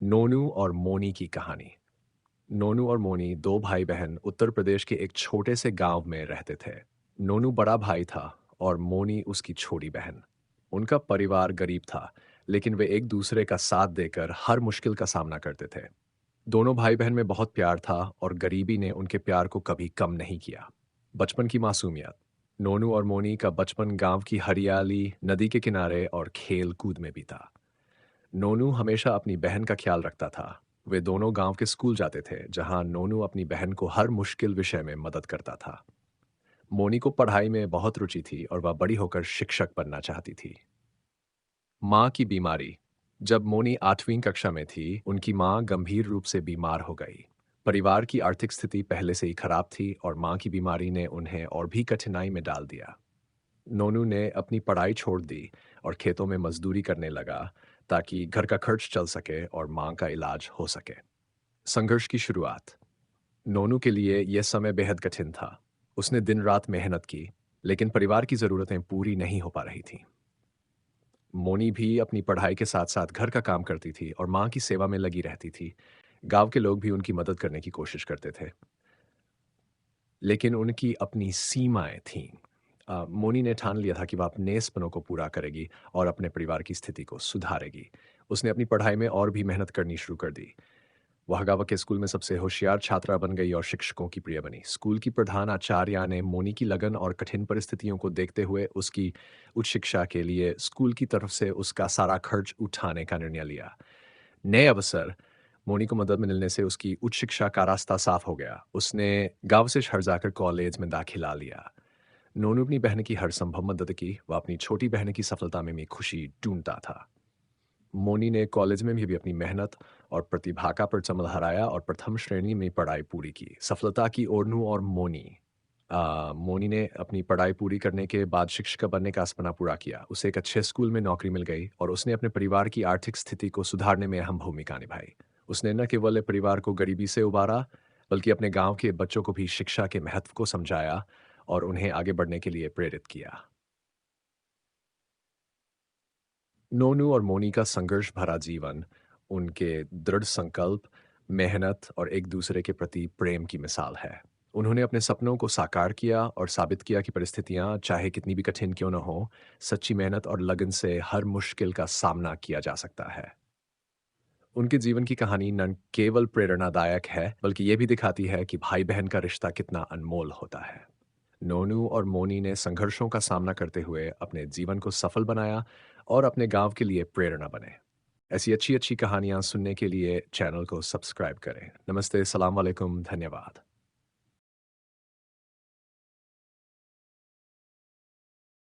नोनू और मोनी की कहानी। नोनू और मोनी दो भाई बहन उत्तर प्रदेश के एक छोटे से गांव में रहते थे। नोनू बड़ा भाई था और मोनी उसकी छोटी बहन। उनका परिवार गरीब था, लेकिन वे एक दूसरे का साथ देकर हर मुश्किल का सामना करते थे। दोनों भाई बहन में बहुत प्यार था और गरीबी ने उनके प्यार को कभी कम नहीं किया। बचपन की मासूमियत। नोनू और मोनी का बचपन गांव की हरियाली, नदी के किनारे और खेल कूद में बीता। नोनू हमेशा अपनी बहन का ख्याल रखता था। वे दोनों गांव के स्कूल जाते थे, जहां नोनू अपनी बहन को हर मुश्किल विषय में मदद करता था। मोनी को पढ़ाई में बहुत रुचि थी और वह बड़ी होकर शिक्षक बनना चाहती थी। माँ की बीमारी। जब मोनी 8वीं कक्षा में थी, उनकी माँ गंभीर रूप से बीमार हो गई। परिवार की आर्थिक स्थिति पहले से ही खराब थी और माँ की बीमारी ने उन्हें और भी कठिनाई में डाल दिया। नोनू ने अपनी पढ़ाई छोड़ दी और खेतों में मजदूरी करने लगा, ताकि घर का खर्च चल सके और मां का इलाज हो सके। संघर्ष की शुरुआत। नोनू के लिए यह समय बेहद कठिन था। उसने दिन रात मेहनत की, लेकिन परिवार की जरूरतें पूरी नहीं हो पा रही थीं। मोनी भी अपनी पढ़ाई के साथ साथ घर का काम करती थी और मां की सेवा में लगी रहती थी। गांव के लोग भी उनकी मदद करने की कोशिश करते थे, लेकिन उनकी अपनी सीमाएं थीं। मोनी ने ठान लिया था कि वह अपने सपनों को पूरा करेगी और अपने परिवार की स्थिति को सुधारेगी। उसने अपनी पढ़ाई में और भी मेहनत करनी शुरू कर दी। वह गाँव के स्कूल में सबसे होशियार छात्रा बन गई और शिक्षकों की प्रिय बनी। स्कूल की प्रधान आचार्य ने मोनी की लगन और कठिन परिस्थितियों को देखते हुए उसकी उच्च शिक्षा के लिए स्कूल की तरफ से उसका सारा खर्च उठाने का निर्णय लिया। नए अवसर। मोनी को मदद मिलने से उसकी उच्च शिक्षा का रास्ता साफ हो गया। उसने गांव से शहर जाकर कॉलेज में दाखिला लिया। नोनू अपनी बहन की हर संभव मदद की। वह अपनी छोटी बहन की सफलता में भी खुशी ढूंढता था। मोनी ने कॉलेज में भी अपनी मेहनत और प्रतिभा का परचम लहराया और प्रथम श्रेणी में पढ़ाई पूरी की। सफलता की ओर नू और मोनी। मोनी ने अपनी पढ़ाई पूरी करने के बाद शिक्षिका बनने का सपना पूरा किया। उसे एक अच्छे स्कूल में नौकरी मिल गई और उसने अपने परिवार की आर्थिक स्थिति को सुधारने में अहम भूमिका निभाई। उसने न केवल परिवार को गरीबी से उबारा, बल्कि अपने गांव के बच्चों को भी शिक्षा के महत्व को समझाया और उन्हें आगे बढ़ने के लिए प्रेरित किया। नोनू और मोनी का संघर्ष भरा जीवन उनके दृढ़ संकल्प, मेहनत और एक दूसरे के प्रति प्रेम की मिसाल है। उन्होंने अपने सपनों को साकार किया और साबित किया कि परिस्थितियां चाहे कितनी भी कठिन क्यों न हो, सच्ची मेहनत और लगन से हर मुश्किल का सामना किया जा सकता है। उनके जीवन की कहानी न केवल प्रेरणादायक है, बल्कि ये भी दिखाती है कि भाई बहन का रिश्ता कितना अनमोल होता है। नोनू और मोनी ने संघर्षों का सामना करते हुए अपने जीवन को सफल बनाया और अपने गांव के लिए प्रेरणा बने। ऐसी अच्छी अच्छी कहानियां सुनने के लिए चैनल को सब्सक्राइब करें। नमस्ते, सलाम वालेकुम, धन्यवाद।